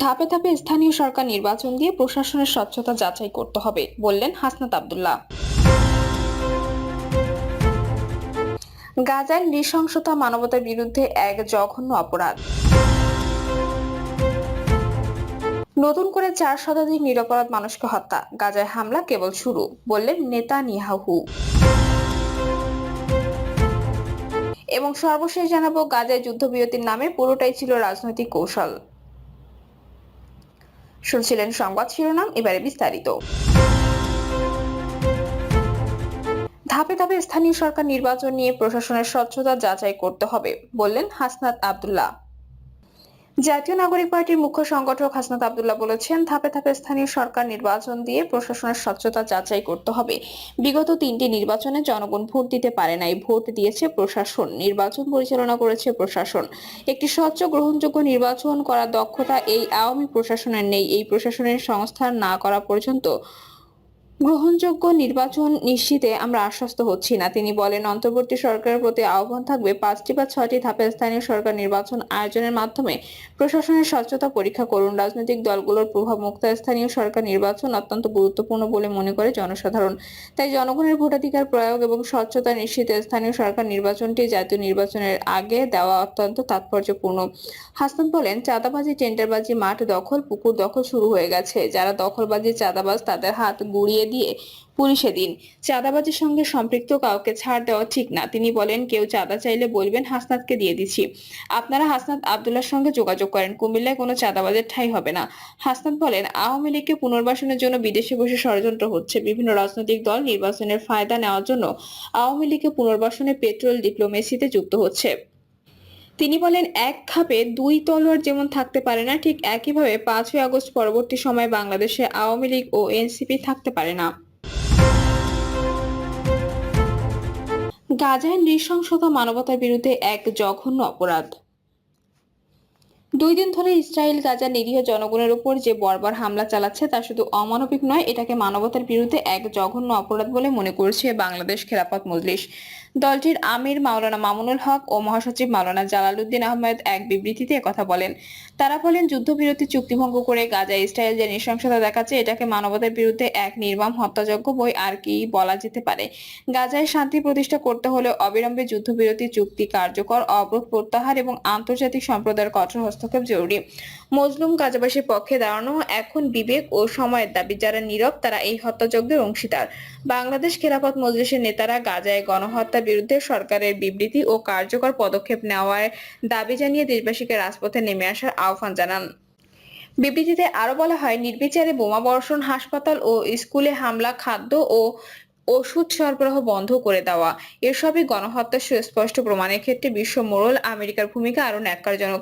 ধাপে ধাপে স্থানীয় সরকার নির্বাচন দিয়ে প্রশাসনের স্বচ্ছতা যাচাই করতে হবে, বললেন হাসনাত আব্দুল্লাহ। গাজায় নৃশংসতা মানবতার বিরুদ্ধে এক জঘন্য অপরাধ। নতুন করে 4 শতাধিক নিরপরাধ মানুষকে হত্যা, গাজায় হামলা কেবল শুরু, বললেন নেতানিয়াহু। এবং সর্বশেষ জানাবো, গাজায় যুদ্ধবিরতির নামে পুরোটাই ছিল রাজনৈতিক কৌশল। শুনছিলেন সংবাদ শিরোনাম, এবারে বিস্তারিত। ধাপে ধাপে স্থানীয় সরকার নির্বাচন নিয়ে প্রশাসনের স্বচ্ছতা যাচাই করতে হবে, বললেন হাসনাত আব্দুল্লাহ। জাতীয় নাগরিক পার্টির মুখ্য সংগঠক হাসনাত আব্দুল্লাহ বলেছেন, ধাপে ধাপে স্থানীয় সরকার নির্বাচন দিয়ে প্রশাসনের স্বচ্ছতা যাচাই করতে হবে। বিগত 3টি নির্বাচনে জনগণ ভোট দিতে পারে নাই, ভোট দিয়েছে প্রশাসন, নির্বাচন পরিচালনা করেছে প্রশাসন। একটি স্বচ্ছ গ্রহণযোগ্য নির্বাচন করার দক্ষতা এই আওয়ামী প্রশাসনের নেই। এই প্রশাসনের সংস্থান না করা পর্যন্ত গ্রহণযোগ্য নির্বাচন নিশ্চিতে আমরা আশ্বস্ত হচ্ছি না। তিনি বলেন, অন্তর্বর্তী সরকারের প্রতি আহ্বান থাকবে 5টি বা 6টি ধাপে স্থানীয় সরকার নির্বাচন আয়োজনের মাধ্যমে প্রশাসনের স্বচ্ছতা পরীক্ষা করুন। রাজনৈতিক দলগুলোর প্রভাব মুক্ত স্থানীয় সরকার নির্বাচন অত্যন্ত গুরুত্বপূর্ণ বলে মনে করে জনসাধারণ। তাই জনগণের ভোটাধিকার প্রয়োগ এবং স্বচ্ছতা নিশ্চিতে স্থানীয় সরকার নির্বাচনটি জাতীয় নির্বাচনের আগে দেওয়া অত্যন্ত তাৎপর্যপূর্ণ। হাসনাত বলেন, চাঁদাবাজি, টেন্ডারবাজি, মাঠ দখল, পুকুর দখল শুরু হয়ে গেছে। যারা দখলবাজি, চাঁদাবাজ, তাদের হাত গুড়িয়ে দিয়ে পুলিশে দিন। চাঁদাবাজির সঙ্গে সম্পৃক্ত কাউকে ছাড় দেওয়া ঠিক না। তিনি বলেন, কেউ চাঁদা চাইলে বলবেন হাসনাতকে দিয়ে দিচ্ছি। আপনারা হাসনাত আব্দুল্লাহর সঙ্গে যোগাযোগ করেন, কুমিল্লায় কোনো চাঁদাবাজের ঠাঁই হবে না। হাসনাত বলেন, আওয়ামী লীগকে পুনর্বাসনের জন্য বিদেশে বসে ষড়যন্ত্র হচ্ছে। বিভিন্ন রাজনৈতিক দল নির্বাচনের ফায়দা নেওয়ার জন্য আওয়ামী লীগকে পুনর্বাসনে পেট্রোল ডিপ্লোমেসিতে যুক্ত হচ্ছে। তিনি বলেন, এক খাপে দুই তলোয়ার যেমন থাকতে পারে না, ঠিক একইভাবে 5ই আগস্ট পরবর্তী সময়ে বাংলাদেশে আওয়ামী লীগ ও এনসিপি থাকতে পারে না। গাজায় নৃশংসতা মানবতার বিরুদ্ধে এক জঘন্য অপরাধ। 2 দিন ধরে ইসরায়েল গাজার নিরীহ জনগণের উপর যে বর্বর হামলা চালাচ্ছে তা শুধু অমানবিক নয়, এটাকে মানবতার বিরুদ্ধে এক জঘন্য অপরাধ বলে মনে করছে বাংলাদেশ খেলাফত মজলিস। দলটির আমির মাওলানা মামুনুল হক ও মহাসচিব মাওলানা জালালউদ্দিন আহমেদ এক বিবৃতিতে একথা বলেন। তারা বলেন, যুদ্ধবিরতি চুক্তি ভঙ্গ করে গাজায় ইসরায়েল যে নৃশংসতা দেখাচ্ছে, এটাকে মানবতার বিরুদ্ধে এক নির্মম হত্যাযজ্ঞ বই আর কি বলা যেতে পারে। গাজায় শান্তি প্রতিষ্ঠা করতে হলে অবিলম্বে যুদ্ধবিরতি চুক্তি কার্যকর, অবরোধ প্রত্যাহার এবং আন্তর্জাতিক সম্প্রদায়ের কঠোর হস্তক্ষেপ জরুরি। মজলুম গাজাবাসীর পক্ষে দাঁড়ানো এখন বিবেক ও সময়ের দাবি। যারা নীরব তারা এই হত্যাযজ্ঞের অংশীদার। বাংলাদেশ খেলাফত মজলিসের নেতারা গাজায় গণহত্যার বিরুদ্ধে সরকারের বিবৃতি ও কার্যকর পদক্ষেপ নেওয়ার দাবি জানিয়ে দেশবাসীকে রাজপথে নেমে আসার আহ্বান জানান। বিবৃতিতে আরো বলা হয়, নির্বিচারে বোমা বর্ষণ, হাসপাতাল ও স্কুলে হামলা, খাদ্য ও ওষুধ সরবরাহ বন্ধ করে দেওয়া, এসবই গণহত্যার সুস্পষ্ট প্রমাণের ক্ষেত্রে বিশ্ব মোড়ল আমেরিকার ভূমিকা আরো ন্যাক্কারজনক।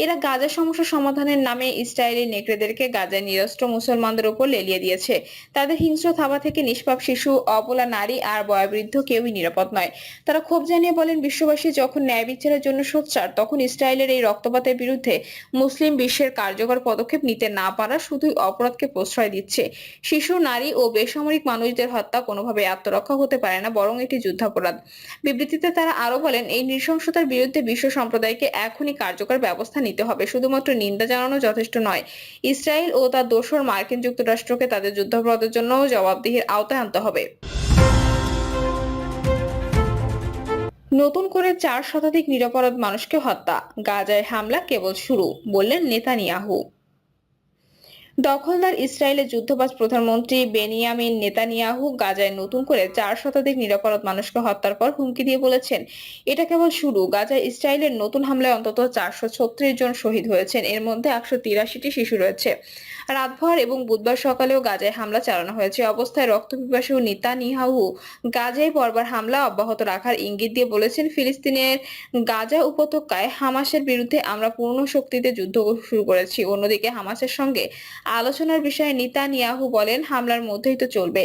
এরা গাজা সমস্যা সমাধানের নামে ইসরায়েলি নেকড়েদেরকে গাজায় নিরস্ত্র মুসলমানদের উপর লেলিয়ে দিয়েছে। তাদের হিংস্র থাবা থেকে নিষ্পাপ শিশু, অবলা নারী আর বয়োবৃদ্ধ কেউই নিরাপদ নয়। তারা ক্ষোভ জানিয়ে বলেন, বিশ্ববাসী যখন ন্যায় বিচারের জন্য সোচ্চার, তখন ইসরায়েলের এই রক্তপাতের বিরুদ্ধে মুসলিম বিশ্বের কার্যকর পদক্ষেপ নিতে না পারা শুধুই অপরাধকে প্রশ্রয় দিচ্ছে। শিশু, নারী ও বেসামরিক মানুষদের হত্যা কোনোভাবে আত্মরক্ষা হতে পারে না, বরং এটি যুদ্ধাপরাধ। বিবৃতিতে তারা আরো বলেন, এই নৃশংসতার বিরুদ্ধে বিশ্ব সম্প্রদায়কে এখনই কার্যকর ব্যবস্থা নিতে হবে। শুধুমাত্র নিন্দা জানানো যথেষ্ট নয়। ইসরায়েল ও তার দোসর মার্কিন যুক্তরাষ্ট্রকে তাদের যুদ্ধাপরাধের জন্য জবাবদিহির আওতায় আনতে হবে। নতুন করে 4 শতাধিক নিরপরাধ মানুষকে হত্যা, গাজায় হামলা কেবল শুরু, বললেন নেতানিয়াহু। দখলদার ইসরায়েলের যুদ্ধবাজ প্রধানমন্ত্রী বেনিয়ামিন নেতানিয়াহু গাজায় নতুন করে 4 শতাধিক নিরপরাধ মানুষকে হত্যার পর হুমকি দিয়ে বলেছেন, এটা কেবল শুরু। গাজায় ইসরায়েলের নতুন হামলায় অন্তত 436 জন শহীদ হয়েছেন, এর মধ্যে 183টি শিশু রয়েছে। রাতভর এবং বুধবার সকালেও গাজায় হামলা চালানো হয়েছে। অবস্থায় রক্তপিপাসু নেতানিয়াহু গাজায় পরপর হামলা অব্যাহত রাখার ইঙ্গিত দিয়ে বলেছেন, ফিলিস্তিনের গাজা উপত্যকায় হামাসের বিরুদ্ধে আমরা পূর্ণ শক্তিতে যুদ্ধ শুরু করেছি। অন্যদিকে হামাসের সঙ্গে আলোচনার বিষয়ে নেতানিয়াহু বলেন, হামলার মধ্যেই তো চলবে।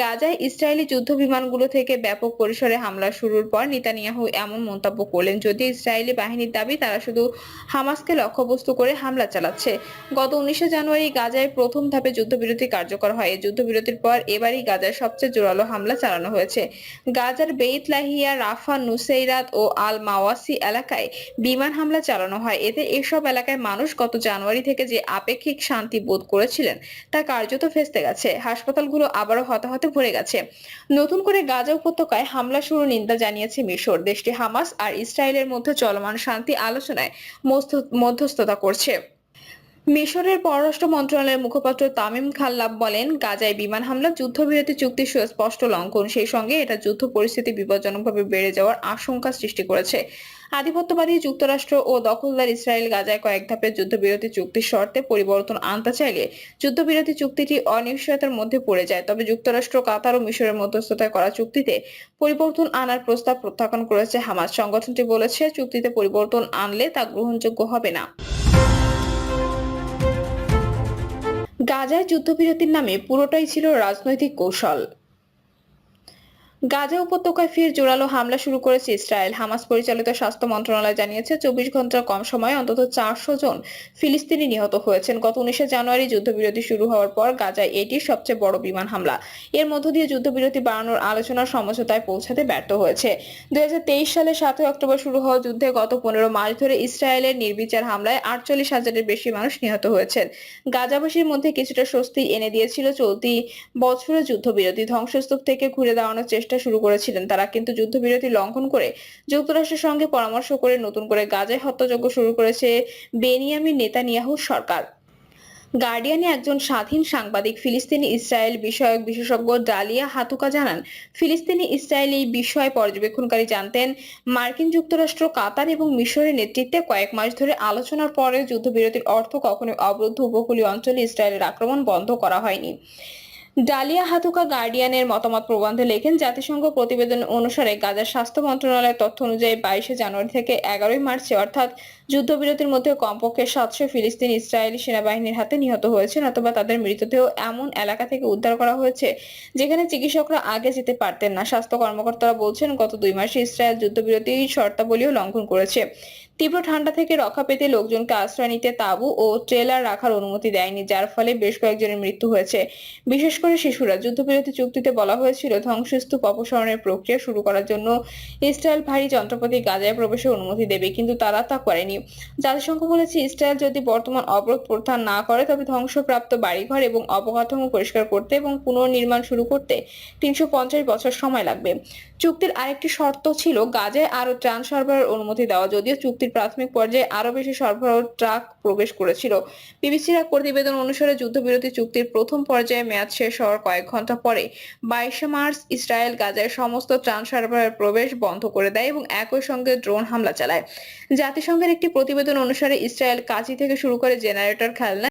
গাজায় ইসরায়েলি যুদ্ধ বিমানগুলো থেকে ব্যাপক পরিসরে হামলা শুরুর পর নেতানিয়াহু এমন মন্তব্য করলেন, যদি ইসরায়েলি বাহিনীর দাবি তারা শুধু হামাসকে লক্ষ্যবস্তু করে হামলা চালাচ্ছে। গত 19 জানুয়ারি গাজায় প্রথম ধাপে যুদ্ধবিরতি কার্যকর হয়। এই যুদ্ধবিরতির পর এবারই গাজায় সবচেয়ে জোরালো হামলা চালানো হয়েছে। গাজার বেইত লাহিয়া, রাফা, নুসেইরাত ও আল মাওয়াসি এলাকায় বিমান হামলা চালানো হয়। এতে এসব এলাকায় মানুষ গত জানুয়ারি থেকে যে আপেক্ষিক শান্তি বোধ করেছিলেন তা কার্যত ভেস্তে গেছে। হাসপাতালগুলো আবারও হতাহতে ভরে গেছে। নতুন করে গাজা উপত্যকায় হামলা শুরুর নিন্দা জানিয়েছে মিশর। দেশটি হামাস আর ইসরায়েলের মধ্যে চলমান শান্তি আলোচনায় মধ্যস্থতা করছে। মিশরের পররাষ্ট্র মন্ত্রণালয়ের মুখপাত্র তামিম খাল্লাব বলেন, গাজায় বিমান হামলা যুদ্ধবিরতি চুক্তির সুস্পষ্ট লঙ্ঘন। সেই সঙ্গে এটা যুদ্ধ পরিস্থিতি বিপজ্জনকভাবে বেড়ে যাওয়ার আশঙ্কা সৃষ্টি করেছে। আধিপত্যবাদী যুক্তরাষ্ট্র ও দখলদার ইসরায়েল গাজায় কয়েক ধাপের যুদ্ধবিরতি চুক্তির শর্তে পরিবর্তন আনতে চাইলে যুদ্ধবিরতি চুক্তিটি অনিশ্চয়তার মধ্যে পড়ে যায়। তবে যুক্তরাষ্ট্র, কাতার ও মিশরের মধ্যস্থতায় করা চুক্তিতে পরিবর্তন আনার প্রস্তাব প্রত্যাখ্যান করেছে হামাস। সংগঠনটি বলেছে, চুক্তিতে পরিবর্তন আনলে তা গ্রহণযোগ্য হবে না। গাজায় যুদ্ধবিরতির নামে পুরোটাই ছিল রাজনৈতিক কৌশল। গাজা উপত্যকায় ফের জোরালো হামলা শুরু করেছে ইসরায়েল। হামাস পরিচালিত স্বাস্থ্য মন্ত্রণালয় জানিয়েছে, 24 ঘন্টার কম সময়ে অন্তত 400 জন ফিলিস্তিনি নিহত হয়েছেন। গত 19 জানুয়ারি যুদ্ধবিরতি শুরু হওয়ার পর গাজায় এটি সবচেয়ে বড় বিমান হামলা। এর মধ্য দিয়ে যুদ্ধবিরতি বাড়ানোর আলোচনার সমঝোতায় পৌঁছাতে ব্যর্থ হয়েছে। 2023 সালে 7 অক্টোবর শুরু হওয়া যুদ্ধে গত 15 মাস ধরে ইসরায়েলের নির্বিচার হামলায় 48,000-এর বেশি মানুষ নিহত হয়েছেন। গাজাবাসীর মধ্যে কিছুটা স্বস্তি এনে দিয়েছিল চলতি বছরের যুদ্ধবিরতি। ধ্বংসস্তূপ থেকে ঘুরে দাঁড়ানোর চেষ্টা শুরু করেছিলেন তারা, কিন্তু যুদ্ধবিরতি লঙ্ঘন করে যুক্তরাষ্ট্রের সঙ্গে পরামর্শ করে নতুন করে গাজায় হত্যাযজ্ঞ শুরু করেছে বেনিয়ামিন নেতানিয়াহুর সরকার। গার্ডিয়ানে একজন স্বাধীন সাংবাদিক ফিলিস্তিনি ইসরায়েল বিষয়ক বিশেষজ্ঞ ডালিয়া হাতুকা জানান, ফিলিস্তিনি ইসরায়েল এই বিষয় পর্যবেক্ষণকারী জানতেন, মার্কিন যুক্তরাষ্ট্র, কাতার এবং মিশরের নেতৃত্বে কয়েক মাস ধরে আলোচনার পরে যুদ্ধবিরতির অর্থ কখনোই অবরুদ্ধ উপকূলীয় অঞ্চলে ইসরায়েলের আক্রমণ বন্ধ করা হয়নি। ডালিয়া হাতুকা গার্ডিয়ানের মতামত প্রবন্ধে লেখেন, জাতিসংঘ প্রতিবেদন অনুসারে গাজার স্বাস্থ্য মন্ত্রণালয়ের তথ্য অনুযায়ী 22 জানুয়ারি থেকে 11 মার্চে অর্থাৎ যুদ্ধবিরতির মধ্যে কমপক্ষে 700 ফিলিস্তিনি ইসরায়েলি সেনাবাহিনীর হাতে নিহত হয়েছেন অথবা তাদের মৃতদেহ এমন এলাকা থেকে উদ্ধার করা হয়েছে যেখানে চিকিৎসকরা আগে যেতে পারতেন না। স্বাস্থ্য কর্মকর্তারা বলছেন, গত 2 মাসে ইসরায়েল যুদ্ধবিরতির শর্তাবলীও লঙ্ঘন করেছে। তীব্র ঠান্ডা থেকে রক্ষা পেতে লোকজনকে আশ্রয় নিতে তাঁবু ও ট্রেলার রাখার অনুমতি দেয়নি, যার ফলে বেশ কয়েকজনের মৃত্যু হয়েছে, বিশেষ করে শিশুরা। যুদ্ধবিরতি চুক্তিতে বলা হয়েছিল, ধ্বংসস্তূপ অপসারণের প্রক্রিয়া শুরু করার জন্য ইসরায়েল ভারী যন্ত্রপাতি গাজায় প্রবেশের অনুমতি দেবে, কিন্তু তারা তা করেনি। জাতিসংঘ বলেছে, ইসরায়েল যদি বর্তমান অবরোধ প্রত্যাহার না করে তবে ধ্বংসপ্রাপ্ত বাড়িঘর এবং অবকাঠামো পরিষ্কার করতে এবং পুনর্নির্মাণ শুরু করতে 350 বছর সময় লাগবে। চুক্তির আরেকটি শর্ত ছিল গাজায় আরো ত্রাণ সরবরাহের অনুমতি দেওয়া, যদিও চুক্তির প্রাথমিক পর্যায়ে আরো বেশি সরবরাহ ট্রাক প্রবেশ করেছিল। বিবিসির এক প্রতিবেদন অনুসারে যুদ্ধবিরতি চুক্তির প্রথম পর্যায়ে মেয়াদ শেষ হওয়ার কয়েক ঘন্টা পরে 22 মার্চ ইসরায়েল গাজায় সমস্ত ত্রাণ সরবরাহের প্রবেশ বন্ধ করে দেয় এবং একই সঙ্গে ড্রোন হামলা চালায়। জাতিসংঘের একটি প্রতিবেদন অনুসারে ইসরায়েল কাঁচি থেকে শুরু করে জেনারেটর, খেলনা